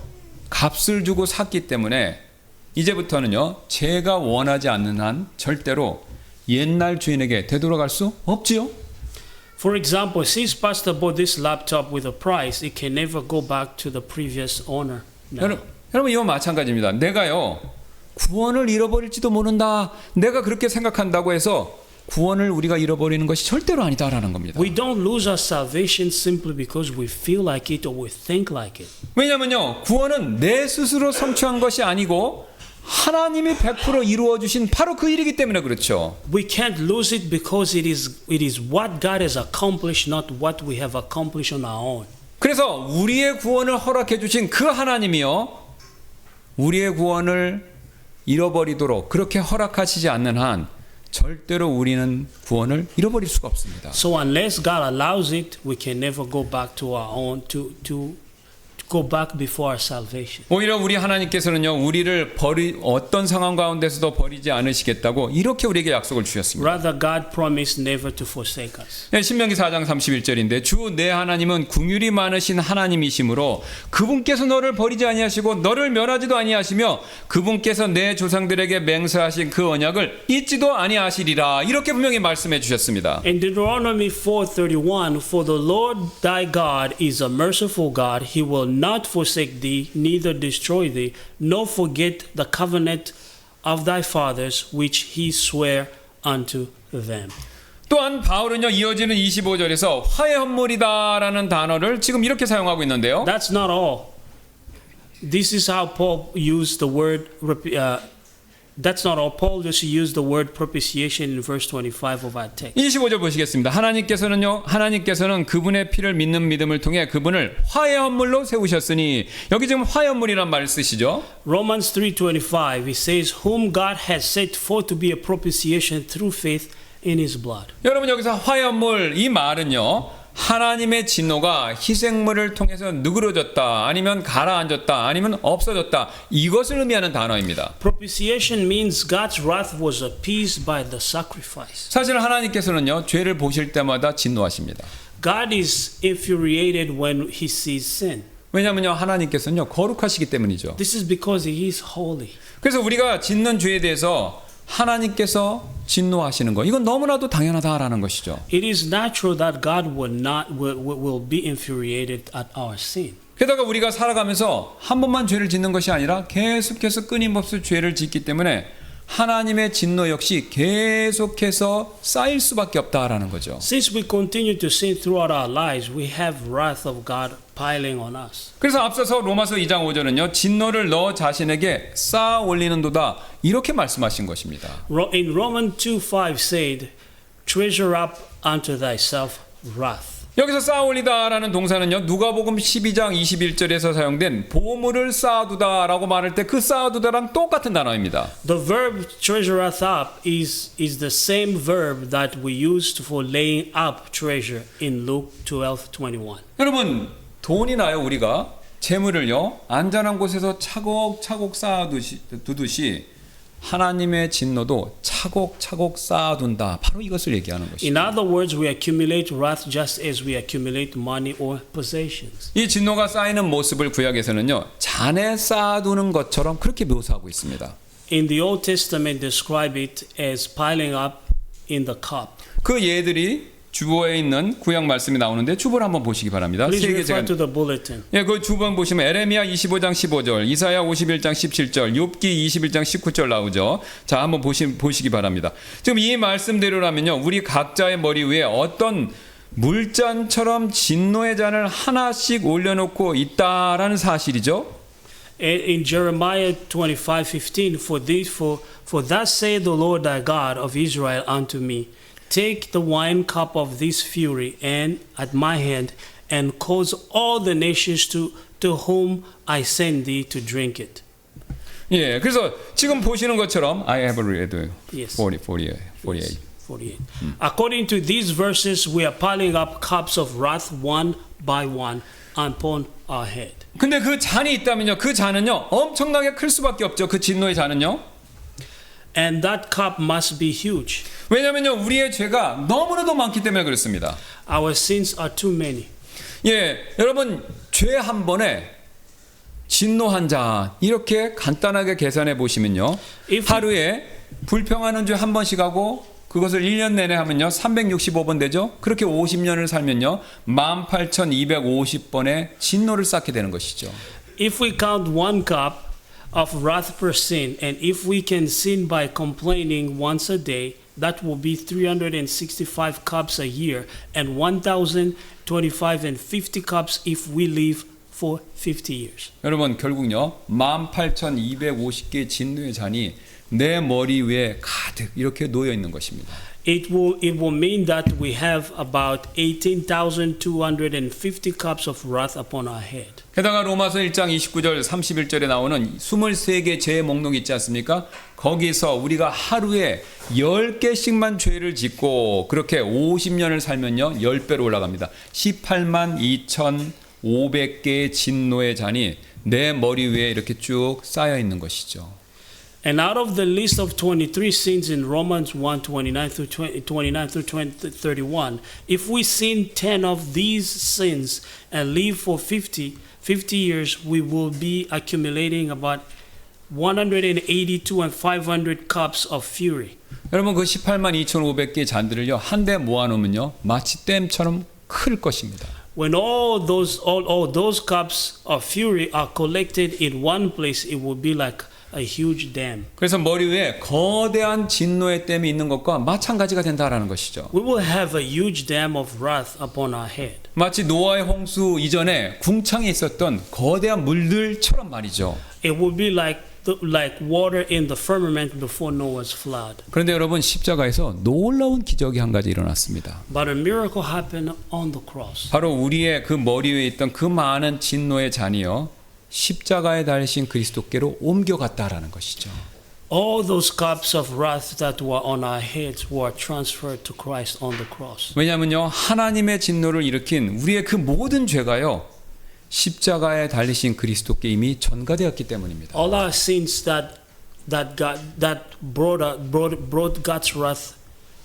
값을 주고 샀기 때문에 이제부터는요 제가 원하지 않는 한 절대로 옛날 주인에게 되돌아갈 수 없지요. For example, since Pastor bought this laptop with a price, it can never go back to the previous owner. now. 여러분 이와 마찬가지입니다. 내가요 구원을 잃어버릴지도 모른다. 내가 그렇게 생각한다고 해서 구원을 우리가 잃어버리는 것이 절대로 아니다라는 겁니다. We don't lose our salvation simply because we feel like it or we think like it. 왜냐면요 구원은 내 스스로 성취한 것이 아니고 하나님이 100% 이루어 주신 바로 그 일이기 때문에 그렇죠. We can't lose it because it is what God has accomplished, not what we have accomplished on our own. 그래서 우리의 구원을 허락해 주신 그 하나님이요 우리의 구원을 잃어버리도록 그렇게 허락하시지 않는 한 절대로 우리는 구원을 잃어버릴 수가 없습니다. So unless God allows it, we can never go back to our own to go back before our salvation. 오히려 우리 하나님께서는요 우리를 어떤 상황 가운데서도 버리지 않으시겠다고 이렇게 우리에게 약속을 주셨습니다. Rather, God promised never to forsake us. 신명기 4장 31절인데 주 내 하나님은 긍휼이 많으신 하나님이시므로 그분께서 너를 버리지 아니하시고 너를 멸하지도 아니하시며 그분께서 내 조상들에게 맹세하신 그 언약을 잊지도 아니하시리라 이렇게 분명히 말씀해 주셨습니다. In Deuteronomy 4:31, for the Lord thy God is a merciful God; He will not forsake thee, neither destroy thee, nor forget the covenant of thy fathers which he sware unto them. 또한 바울은요 이어지는 25절에서 화해 헌물이다라는 단어를 지금 이렇게 사용하고 있는데요. That's not all. This is how Paul used the word. That's not all. Paul just used the word propitiation in verse 25 of our text. 25절 보시겠습니다. 하나님께서는 그분의 피를 믿는 믿음을 통해 그분을 화해 헌물로 세우셨으니 여기 지금 화해 헌물이란 말을 쓰시죠. Romans 3:25 it says whom God has set forth to be a propitiation through faith in his blood. 여러분 여기서 화해 헌물 이 말은요. 하나님의 진노가 희생물을 통해서 누그러졌다 아니면 가라앉았다 아니면 없어졌다 이것을 의미하는 단어입니다. Propitiation means God's wrath was appeased by the sacrifice. 사실 하나님께서는요 죄를 보실 때마다 진노하십니다. God is infuriated when he sees sin. 왜냐하면요 하나님께서는요 거룩하시기 때문이죠. This is because he is holy. 그래서 우리가 짓는 죄에 대해서 하나님께서 진노하시는 거 이건 너무나도 당연하다라는 것이죠. It is natural that God will be infuriated at our sin. 게다가 우리가 살아가면서 한 번만 죄를 짓는 것이 아니라 계속해서 끊임없이 죄를 짓기 때문에 하나님의 진노 역시 계속해서 쌓일 수밖에 없다라는 거죠. Since we continue to sin throughout our lives, we have wrath of God piling on us. 그래서 앞서서 로마서 2장 5절은요. 진노를 너 자신에게 쌓아 올리는도다 이렇게 말씀하신 것입니다. In Romans 2:5 said, treasure up unto thyself wrath. 여기서 쌓아 올리다라는 동사는요. 누가복음 12장 21절에서 사용된 보물을 쌓아두다라고 말할 때 그 쌓아두다랑 똑같은 단어입니다. The verb treasure up is the same verb that we used for laying up treasure in Luke 12:21. 여러분 돈이나요 우리가 재물을요 안전한 곳에서 차곡차곡 쌓아두듯이 하나님의 진노도 차곡차곡 쌓아둔다. 바로 이것을 얘기하는 것이죠. In other words, we accumulate wrath just as we accumulate money or possessions. 이 진노가 쌓이는 모습을 구약에서는요, 잔에 쌓아두는 것처럼 그렇게 묘사하고 있습니다. In the Old Testament, describe it as piling up in the cup. 그 예들이 주보에 있는 구약 말씀이 나오는데 주보를 한번 보시기 바랍니다. Please 세계 refer 제가 to the bulletin. 예, 그 주번 보시면 에레미야 25장 15절, 이사야 51장 17절, 욥기 21장 19절 나오죠. 자, 한번 보시기 바랍니다. 지금 이 말씀대로라면요, 우리 각자의 머리 위에 어떤 물잔처럼 진노의 잔을 하나씩 올려놓고 있다라는 사실이죠. In Jeremiah 25:15, for thus saith the Lord thy God of Israel unto me, take the wine cup of this fury and at my hand, and cause all the nations to whom I send thee to drink it. 예, 그래서 지금 보시는 것처럼 I have read Yes. 48. 48. According to these verses, we are piling up cups of wrath one by one upon our head. 근데 그 잔이 있다면요, 그 잔은요 엄청나게 클 수밖에 없죠. 그 진노의 잔은요. And that cup must be huge. 왜냐면요, 우리의 죄가 너무나도 많기 때문에 그렇습니다. Our sins are too many. 예, 여러분, 죄 한 번에 진노 한 잔 이렇게 간단하게 계산해 보시면요, 하루에 불평하는 죄 한 번씩 하고 그것을 1년 내내 하면요 365번 되죠. 그렇게 50년을 살면요 18,250번의 진노를 쌓게 되는 것이죠. If we count one cup of wrath per sin, and if we can sin by complaining once a day, that will be 365 cups a year, and 1,025 and 50 cups if we live for 50 years. 여러분, 결국요 18,250개의 진노의 잔이 내 머리 위에 가득 이렇게 놓여 있는 것입니다. It will mean that we have about 18,250 cups of wrath upon our head. 게다가 로마서 1장 29절 31절에 나오는 23개 죄의 목록이 있지 않습니까? 거기서 우리가 하루에 10개씩만 죄를 짓고 그렇게 50년을 살면요 10배로 올라갑니다. 182,500개의 진노의 잔이 내 머리 위에 이렇게 쭉 쌓여 있는 것이죠. And out of the list of 23 sins in Romans 1:29 through 31, if we sin 10 of these sins and live for 50 years, we will be accumulating about 182 and 500 cups of fury. 여러분, 그 182,500개의 잔들을요 한 대 모아놓으면요 마치 댐처럼 클 것입니다. When all those cups of fury are collected in one place, it will be like a huge dam. 그래서 머리 위에 거대한 진노의 댐이 있는 것과 마찬가지가 된다라는 것이죠. We will have a huge dam of wrath upon our head. 마치 노아의 홍수 이전에 궁창에 있었던 거대한 물들처럼 말이죠. It will be like water in the firmament before Noah's flood. 그런데 여러분, 십자가에서 놀라운 기적이 한 가지 일어났습니다. But a miracle happened on the cross. 바로 우리의 그 머리 위에 있던 그 많은 진노의 잔이요 십자가에 달리신 그리스도께로 옮겨갔다라는 것이죠. All those cups of wrath that were on our heads were transferred to Christ on the cross. 왜냐하면요 하나님의 진노를 일으킨 우리의 그 모든 죄가요 십자가에 달리신 그리스도께 이미 전가되었기 때문입니다. All our sins that brought God's wrath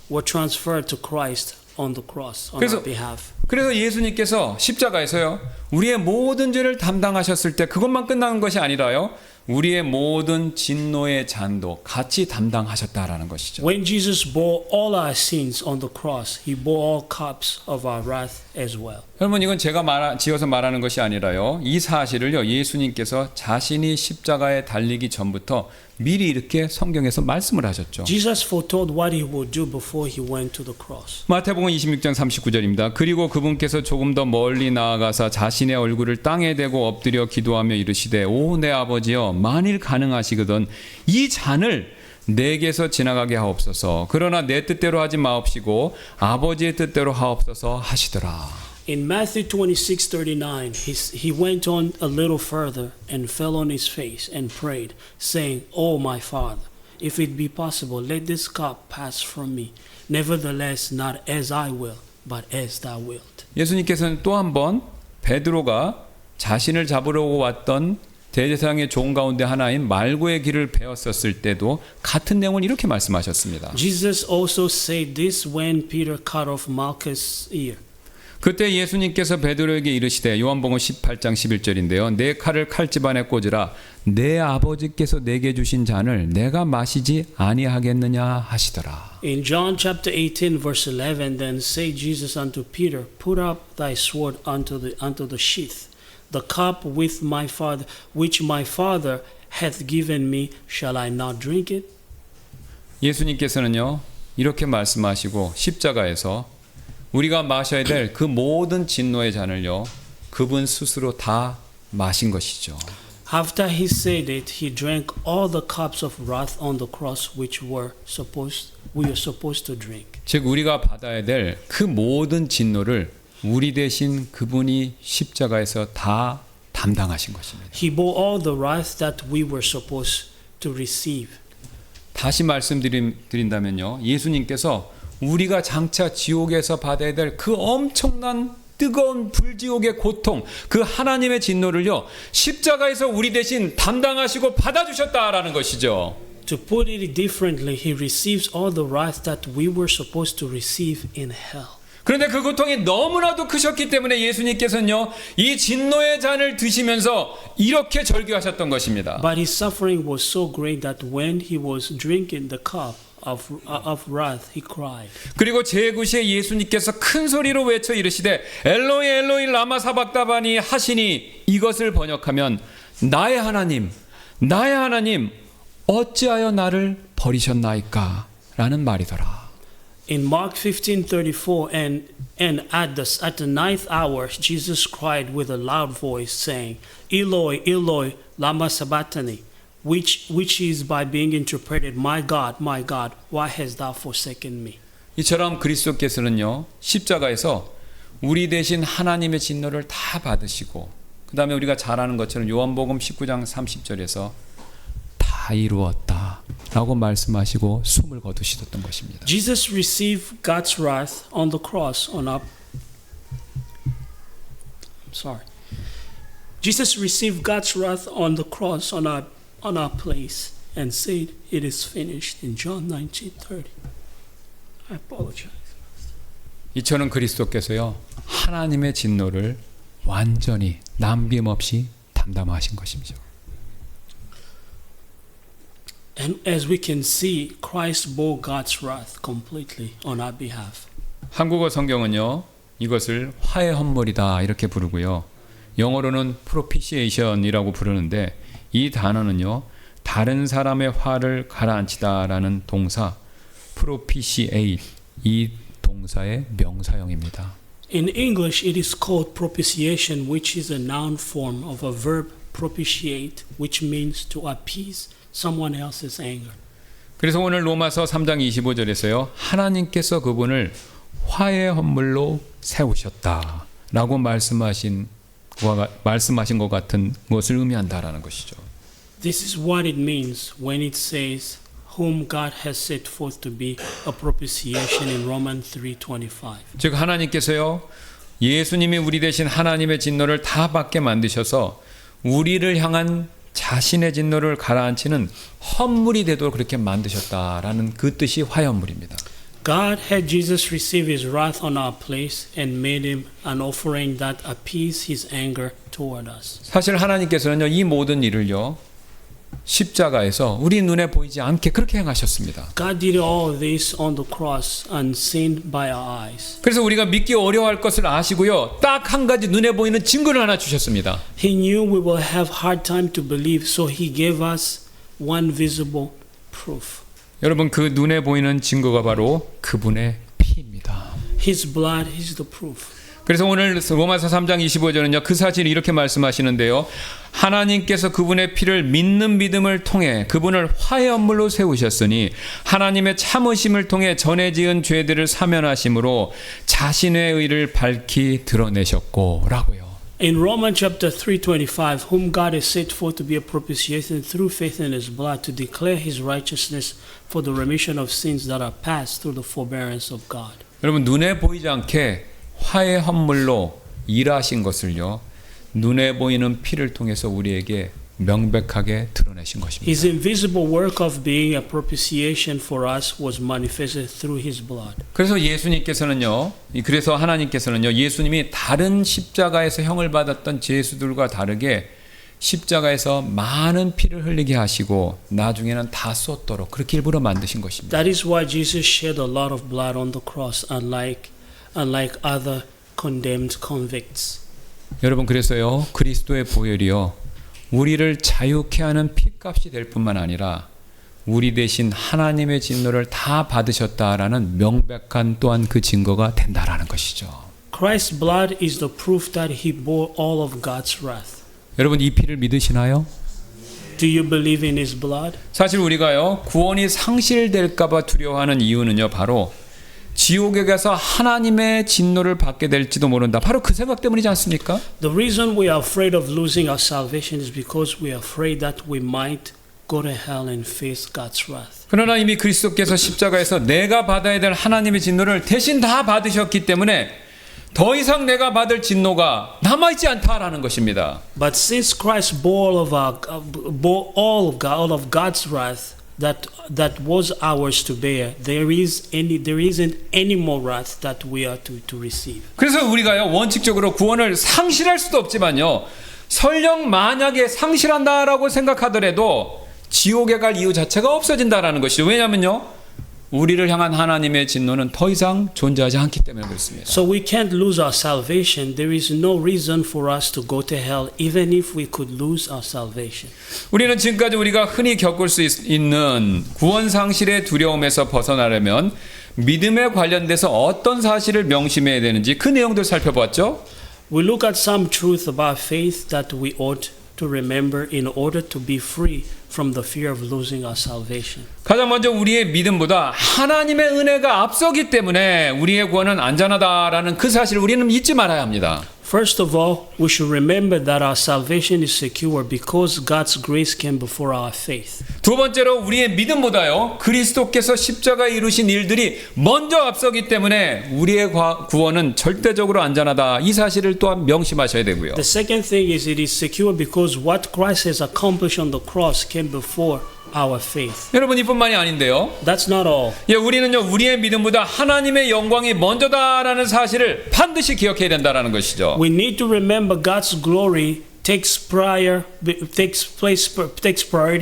were transferred to Christ on the cross on our behalf. 그래서 예수님께서 십자가에서요 우리의 모든 죄를 담당하셨을 때 그것만 끝나는 것이 아니라요 우리의 모든 진노의 잔도 같이 담당하셨다라는 것이죠. When Jesus bore all our sins on the cross, He bore all cups of our wrath as well. 여러분, 이건 제가 지어서 말하는 것이 아니라요 이 사실을요 예수님께서 자신이 십자가에 달리기 전부터 미리 이렇게 성경에서 말씀을 하셨죠. Jesus foretold what He would do before He went to the cross. 마태복음 26장 39절입니다. 그리고 그분께서 조금 더 멀리 나아가사 자신의 얼굴을 땅에 대고 엎드려 기도하며 이르시되 오 내 아버지여 만일 가능하시거든 이 잔을 내게서 지나가게 하옵소서. 그러나 내 뜻대로 하지 마옵시고 아버지의 뜻대로 하옵소서 하시더라. In Matthew 26:39, he went on a little further and fell on his face and prayed, saying, "O my Father, if it be possible, let this cup pass from me. Nevertheless, not as I will, but as thou wilt." 예수님께서는 또 한 번 베드로가 자신을 잡으려고 왔던 대제사장의 종 가운데 하나인 말고의 길을 배웠었을 때도 같은 내용을 이렇게 말씀하셨습니다. Jesus also said this when Peter cut off Malchus' ear. 그때 예수님께서 베드로에게 이르시되 요한복음 18장 11절인데요. 내 칼을 칼집 안에 꽂으라. 내 아버지께서 내게 주신 잔을 내가 마시지 아니하겠느냐 하시더라. In John chapter 18 verse 11, then said Jesus unto Peter, put up thy sword unto the sheath. The cup with my father, which my father hath given me, shall I not drink it? 예수님께서는요. 이렇게 말씀하시고 십자가에서 우리가 마셔야 될 그 모든 진노의 잔을요. 그분 스스로 다 마신 것이죠. After he said it, he drank all the cups of wrath on the cross which we are supposed to drink. 즉 우리가 받아야 될 그 모든 진노를 우리 대신 그분이 십자가에서 다 담당하신 것입니다. He bore all the wrath that we were supposed to receive. 다시 말씀드린다면요. 예수님께서 우리가 장차 지옥에서 받아야 될 그 엄청난 뜨거운 불지옥의 고통, 그 하나님의 진노를요. 십자가에서 우리 대신 담당하시고 받아주셨다라는 것이죠. To put it differently, he receives all the wrath that we were supposed to receive in hell. 그런데 그 고통이 너무나도 크셨기 때문에 예수님께서는요. 이 진노의 잔을 드시면서 이렇게 절규하셨던 것입니다. But his suffering was so great that when he was drinking the cup of wrath, he cried. 그리고 제9시에 예수님께서 큰 소리로 외쳐 이르시되 엘로이 엘로이 라마 사박다바니 하시니 이것을 번역하면 나의 하나님 어찌하여 나를 버리셨나이까 라는 말이더라. In Mark 15:34, and at the ninth hour, Jesus cried with a loud voice, saying, Eloi, Eloi, lama sabachthani, which is by being interpreted, my God, why hast thou forsaken me? 이처럼 그리스도께서는요 십자가에서 우리 대신 하나님의 진노를 다 받으시고 그 다음에 우리가 잘 아는 것처럼 요한복음 19장 30절에서 다 이루었다 라고 말씀하시고 숨을 거두시던 것입니다. Jesus received God's wrath on the cross Jesus received God's wrath on the cross on our place and said, "It is finished." In John 19:30. I apologize. 이처럼 그리스도께서요 하나님의 진노를 완전히 남김없이 담당하신 것이죠. And as we can see, Christ bore God's wrath completely on our behalf. 한국어 성경은요 이것을 화해 헌물이다 이렇게 부르고요. 영어로는 propitiation이라고 부르는데 이 단어는요 다른 사람의 화를 가라앉히다라는 동사 propitiate 이 동사의 명사형입니다. In English, it is called propitiation, which is a noun form of a verb propitiate, which means to appease someone else's anger. 그래서 오늘 로마서 3장 25절에서요 하나님께서 그분을 화해 헌물로 세우셨다라고 말씀하신 것 같은 것을 의미한다라는 것이죠. This is what it means when it says, "Whom God has set forth to be a propitiation" in Romans 3:25. 즉 하나님께서요 예수님이 우리 대신 하나님의 진노를 다 받게 만드셔서 우리를 향한 자신의 진노를 가라앉히는 헌물이 되도록 그렇게 만드셨다라는 그 뜻이 화해헌물입니다. God had Jesus receive his wrath on our place and made him an offering that appeased his anger toward us. 사실 하나님께서는요 이 모든 일을요 십자가에서 우리 눈에 보이지 않게 그렇게 행하셨습니다. God did all this on the cross unseen by our eyes. 그래서 우리가 믿기 어려워할 것을 아시고요 딱 한 가지 눈에 보이는 증거를 하나 주셨습니다. He knew we will have hard time to believe, so he gave us one visible proof. 여러분 그 눈에 보이는 증거가 바로 그분의 피입니다. His blood is the proof. 그래서 오늘 로마서 3장 25절은요 그 사실을 이렇게 말씀하시는데요 하나님께서 그분의 피를 믿는 믿음을 통해 그분을 화해 헌물로 세우셨으니 하나님의 참으심을 통해 전에 지은 죄들을 사면하심으로 자신의 의를 밝히 드러내셨고 라고요. In Romans chapter 3:25, whom God has set forth to be a propitiation through faith in his blood to declare his righteousness for the remission of sins that are past through the forbearance of God. 여러분 눈에 보이지 않게 화해 헌물로 일하신 것을요 눈에 보이는 피를 통해서 우리에게 명백하게 드러내신 것입니다. His invisible work of being a propitiation for us was manifested through his blood. 그래서 그래서 하나님께서는요, 예수님이 다른 십자가에서 형을 받았던 죄수들과 다르게 십자가에서 많은 피를 흘리게 하시고 나중에는 다 쏟도록 그렇게 일부러 만드신 것입니다. That is why Jesus shed a lot of blood on the cross, unlike other condemned convicts. 여러분, 그래서요, 그리스도의 보혈이요, 우리를 자유케 하는 피값이 될 뿐만 아니라 우리 대신 하나님의 진노를 다 받으셨다라는 명백한 또한 그 증거가 된다라는 것이죠. Christ's blood is the proof that he bore all of God's wrath. 여러분, 이 피를 믿으시나요? Do you believe in his blood? 사실 우리가요, 구원이 상실될까 봐 두려워하는 이유는요, 바로 지옥에 가서 하나님의 진노를 받게 될지도 모른다. 바로 그 생각 때문이지 않습니까? The reason we are afraid of losing our salvation is because we are afraid that we might go to hell and face God's wrath. 그러나 이미 그리스도께서 십자가에서 내가 받아야 될 하나님의 진노를 대신 다 받으셨기 때문에 더 이상 내가 받을 진노가 남아있지 않다라는 것입니다. But since Christ bore all of God's wrath that was ours to bear, there isn't any more wrath that we are to receive. 그래서 우리가요, 원칙적으로 구원을 상실할 수도 없지만요, 설령 만약에 상실한다라고 생각하더라도 지옥에 갈 이유 자체가 없어진다라는 것이죠. 왜냐하면요, 우리를 향한 하나님의 진노는 더 이상 존재하지 않기 때문에 그렇습니다. So we can't lose our salvation. There is no reason for us to go to hell, even if we could lose our salvation. 우리는 지금까지 우리가 흔히 겪을 수 있는 구원 상실의 두려움에서 벗어나려면 믿음에 관련돼서 어떤 사실을 명심해야 되는지 그 내용들 살펴봤죠. We look at some truth about faith that we ought to remember in order to be free from the fear of losing our salvation. 가장 먼저 우리의 믿음보다 하나님의 은혜가 앞서기 때문에 우리의 구원은 안전하다라는 그 사실을 우리는 잊지 말아야 합니다. First of all, we should remember that our salvation is secure because God's grace came before our faith. 두 번째로 우리의 믿음보다요, 그리스도께서 십자가에 이루신 일들이 먼저 앞서기 때문에 우리의 구원은 절대적으로 안전하다. 이 사실을 또한 명심하셔야 되고요. The second thing is it is secure because what Christ has accomplished on the cross came before our faith. 여러분, 이뿐만이 아닌데요. That's not all. 우리는요, 우리의 믿음보다 하나님의 영광이 먼저다라는 사실을 반드시 기억해야 된다라는 것이죠. We need to remember God's glory takes priority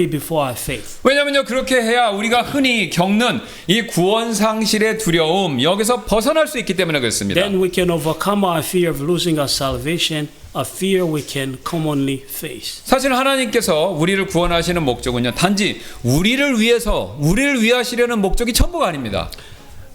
before our faith. 왜냐하면요, 그렇게 해야 우리가 흔히 겪는 이 구원 상실의 두려움, 여기서 벗어날 수 있기 때문에 그렇습니다. Then we can overcome our fear of losing our salvation, a fear we can commonly face. 사실 하나님께서 우리를 구원하시는 목적은요, 단지 우리를 위하시려는 목적이 전부가 아닙니다.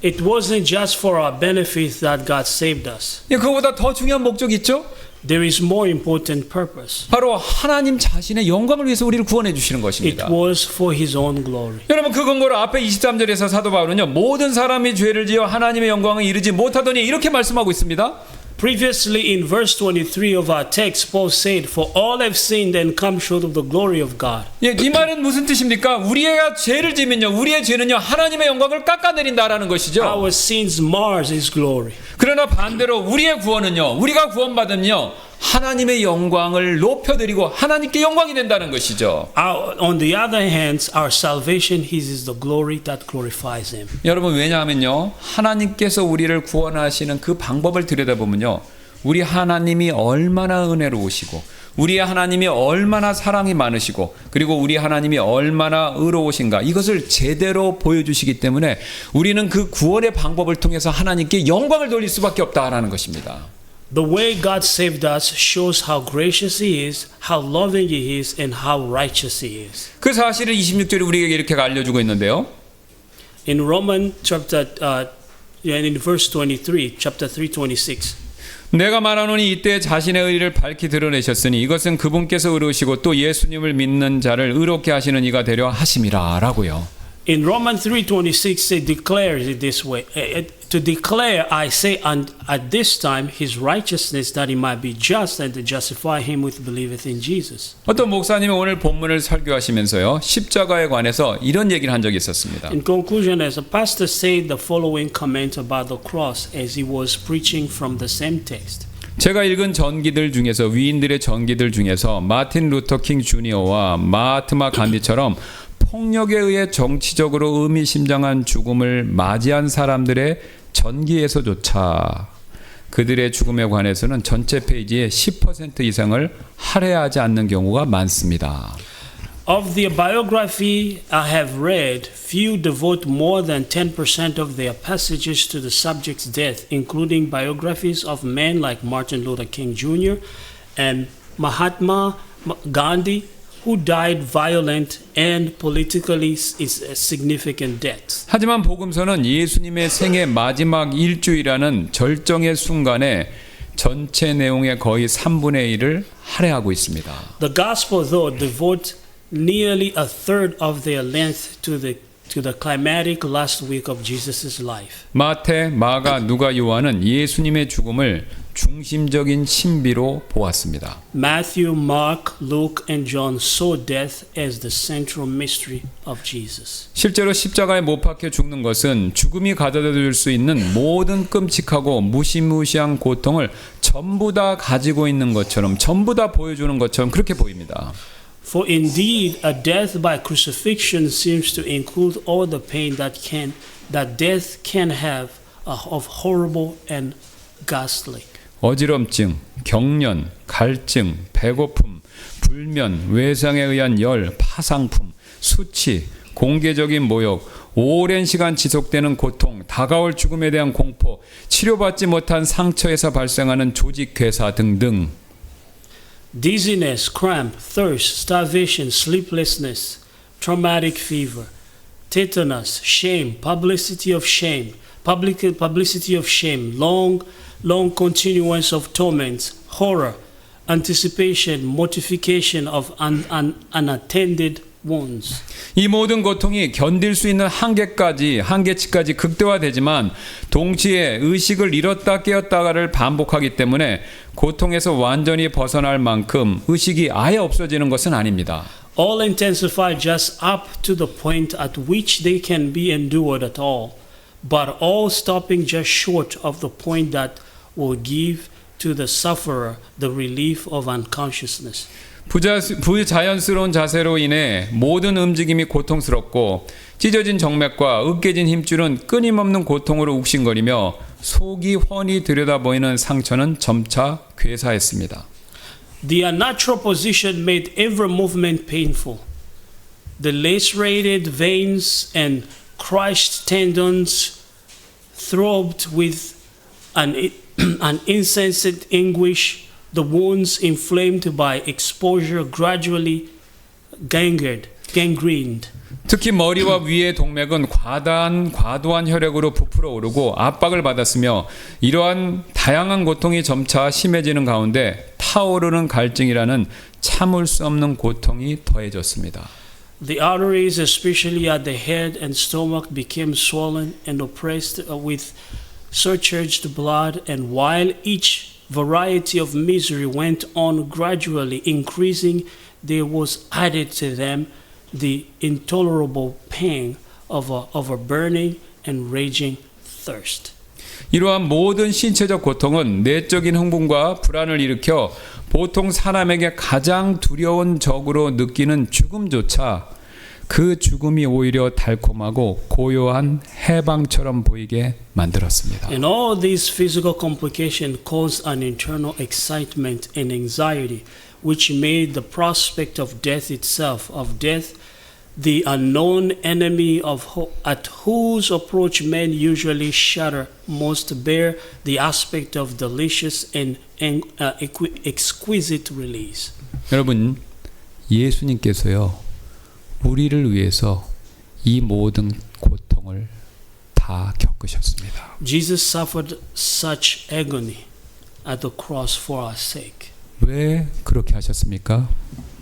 It wasn't just for our benefit that God saved us. 그거보다 더 중요한 목적이 있죠? There is more important purpose. 바로 하나님 자신의 영광을 위해서 우리를 구원해 주시는 It 것입니다. was for His own glory. 여러분, 그 근거로 앞에 23절에서 사도 바울은요, 모든 사람이 죄를 지어 하나님의 영광을 이루지 못하더니 이렇게 말씀하고 있습니다. Previously in verse 23 of our text, Paul said, "For all have sinned and come short of the glory of God." 이 말은 무슨 뜻입니까? 우리가 죄를 지면요, 우리의 죄는요, 하나님의 영광을 깎아내린다라는 것이죠. Our sins mars His glory. 그러나 반대로 우리의 구원은요, 우리가 구원받으면요, 하나님의 영광을 높여드리고 하나님께 영광이 된다는 것이죠. On the other hand, our salvation is the glory that glorifies Him. 여러분, 왜냐하면요, 하나님께서 우리를 구원하시는 그 방법을 들여다보면요, 우리 하나님이 얼마나 은혜로우시고 우리 하나님이 얼마나 사랑이 많으시고 그리고 우리 하나님이 얼마나 의로우신가, 이것을 제대로 보여주시기 때문에 우리는 그 구원의 방법을 통해서 하나님께 영광을 돌릴 수밖에 없다라는 것입니다. The way God saved us shows how gracious He is, how loving He is, and how righteous He is. 그 사실을 26절에 우리에게 이렇게 알려주고 있는데요. In Romans in verse 23, chapter 3:26. 내가 말하노니 이때 자신의 의를 밝히 드러내셨으니 이것은 그분께서 의로우시고 또 예수님을 믿는 자를 의롭게 하시는 이가 되려 하심이라 라고요. In Romans 3:26 it declares it this way, to declare I say at this time His righteousness that He might be just and to justify him who believeth in Jesus. 어떤 목사님이 오늘 본문을 설교하시면서요, 십자가에 관해서 이런 얘기를 한 적이 있었습니다. In conclusion, as a pastor said the following comment about the cross as he was preaching from the same text. 제가 읽은 전기들 중에서 위인들의 전기들 중에서 마틴 루터 킹 주니어와 마하트마 간디처럼 폭력에 의해 정치적으로 의미심장한 죽음을 맞이한 사람들의 전기에서조차 그들의 죽음에 관해서는 전체 페이지의 10% 이상을 할애하지 않는 경우가 많습니다. Of the biography I have read, few devote more than 10% of their passages to the subject's death, including biographies of men like Martin Luther King Jr. and Mahatma Gandhi, who died violent and politically significant deaths. 하지만 복음서는 예수님의 생애 마지막 일주일이라는 절정의 순간에 전체 내용의 거의 3분의 1을 할애하고 있습니다. The Gospel, though, devote nearly a third of their length to the climatic last week of Jesus' life. 마태, 마가, 누가, 요한은 예수님의 죽음을 중심적인 신비로 보았습니다. Matthew, Mark, Luke, and John saw death as the central mystery of Jesus. 실제로 십자가에 못 박혀 죽는 것은 죽음이 가져다 줄 수 있는 모든 끔찍하고 무시무시한 고통을 전부 다 가지고 있는 것처럼, 전부 다 보여주는 것처럼 그렇게 보입니다. For indeed, a death by crucifixion seems to include all the pain that death can have of horrible and ghastly. 어지럼증, 경련, 갈증, 배고픔, 불면, 외상에 의한 열, 파상품, 수치, 공개적인 모욕, 오랜 시간 지속되는 고통, 다가올 죽음에 대한 공포, 치료받지 못한 상처에서 발생하는 조직 괴사 등등. Dizziness, cramp, thirst, starvation, sleeplessness, traumatic fever, tetanus, shame, publicity of shame, long continuance of torments, horror, anticipation, mortification of unattended wounds. 이 모든 고통이 견딜 수 있는 한계치까지 극대화되지만 동시에 의식을 잃었다 깨었다가를 반복하기 때문에 고통에서 완전히 벗어날 만큼 의식이 아예 없어지는 것은 아닙니다. All intensify just up to the point at which they can be endured at all, but all stopping just short of the point that will give to the sufferer the relief of unconsciousness. 부자연스러운 자세로 인해 모든 움직임이 고통스럽고 찢어진 정맥과 으깨진 힘줄은 끊임없는 고통으로 욱신거리며 속이 훤히 들여다보이는 상처는 점차 괴사했습니다. The unnatural position made every movement painful. The lacerated veins and crushed tendons throbbed with an insensate anguish. The wounds inflamed by exposure gradually gangrened. 특히 머리와 위의 동맥은 과도한 혈액으로 부풀어 오르고 압박을 받았으며 이러한 다양한 고통이 점차 심해지는 가운데 타오르는 갈증이라는 참을 수 없는 고통이 더해졌습니다. The arteries, especially at the head and stomach, became swollen and oppressed with surcharged blood, and while each variety of misery went on gradually increasing, there was added to them the intolerable pain of a burning and raging thirst. 이러한 모든 신체적 고통은 내적인 흥분과 불안을 일으켜 보통 사람에게 가장 두려운 적으로 느끼는 죽음조차 그 죽음이 오히려 달콤하고 고요한 해방처럼 보이게 만들었습니다. And all these physical complications caused an internal excitement and anxiety, which made the prospect of death itself, the unknown enemy at whose approach men usually shudder most, bear the aspect of delicious and exquisite release. 여러분, 예수님께서요, 우리를 위해서 이 모든 고통을 다 겪으셨습니다. Jesus suffered such agony at the cross for our sake. 왜 그렇게 하셨습니까?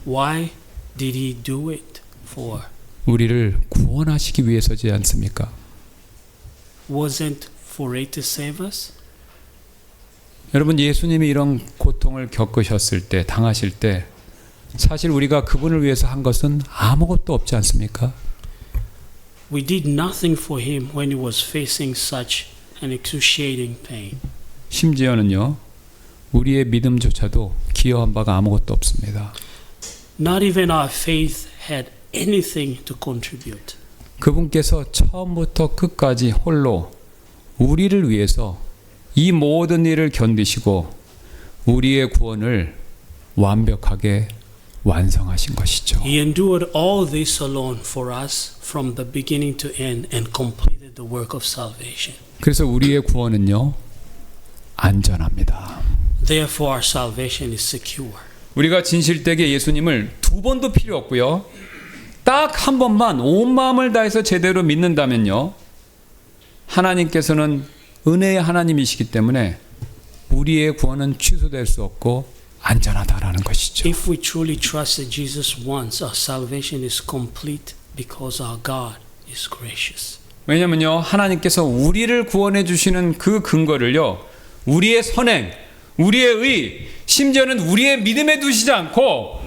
Why did he do it for? 우리를 구원하시기 위해서지 않습니까? Wasn't for it to save us? 여러분, 예수님이 이런 고통을 겪으셨을 때, 당하실 때 사실 우리가 그분을 위해서 한 것은 아무것도 없지 않습니까? We did nothing for him when he was facing such an excruciating pain. 심지어는요, 우리의 믿음조차도 기여한 바가 아무것도 없습니다. Not even our faith had anything to contribute. 그분께서 처음부터 끝까지 홀로 우리를 위해서 이 모든 일을 견디시고 우리의 구원을 완벽하게 완성하신 것이죠. He endured all this alone for us from the beginning to end and completed the work of salvation. 그래서 우리의 구원은요, 안전합니다. Therefore our salvation is secure. 우리가 진실되게 예수님을 두 번도 필요 없고요. 딱 한 번만 온 마음을 다해서 제대로 믿는다면요. 하나님께서는 은혜의 하나님이시기 때문에 우리의 구원은 취소될 수 없고 안전하다라는 것이죠. If we truly trust that Jesus once, our salvation is complete because our God is gracious. 왜냐면요, 하나님께서 우리를 구원해 주시는 그 근거를요, 우리의 선행, 우리의 의, 심지어는 우리의 믿음에 두시지 않고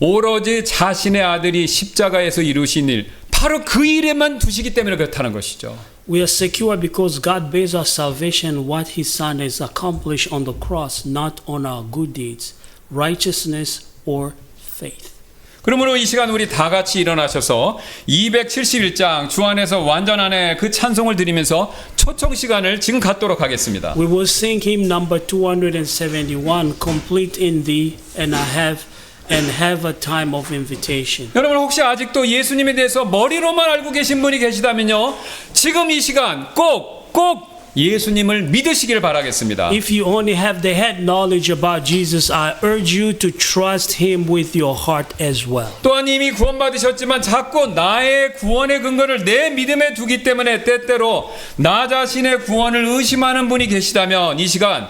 오로지 자신의 아들이 십자가에서 이루신 일, 바로 그 일에만 두시기 때문에 그렇다는 것이죠. We are secure because God based our salvation on what His Son has accomplished on the cross, not on our good deeds, righteousness, or faith. 그러므로 이 시간 우리 다 같이 일어나셔서 271장 주 안에서 완전하네 그 찬송을 드리면서 초청 시간을 지금 갖도록 하겠습니다. We will sing hymn number 271, complete in thee, and have a time of invitation. 여러분 혹시 아직도 예수님에 대해서 머리로만 알고 계신 분이 계시다면요, 지금 이 시간 꼭 예수님을 믿으시길 바라겠습니다. If you only have the head knowledge about Jesus, I urge you to trust Him with your heart as well. 또한 이미 구원받으셨지만 자꾸 나의 구원의 근거를 내 믿음에 두기 때문에 때때로 나 자신의 구원을 의심하는 분이 계시다면 이 시간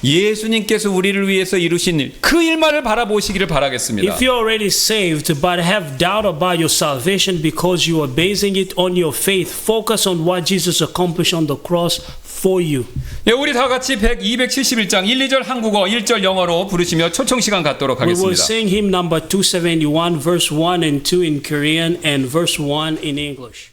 예수님께서 우리를 위해서 이루신 일, 그 일만을 바라보시기를 바라겠습니다. If you're already saved but have doubt about your salvation because you are basing it on your faith, focus on what Jesus accomplished on the cross for you. 예, 우리 다 같이 271장 1, 2절 한국어 1절 영어로 부르시며 초청 시간 갖도록 We will 하겠습니다. sing hymn number 271, verse 1 and 2 in Korean and verse 1 in English.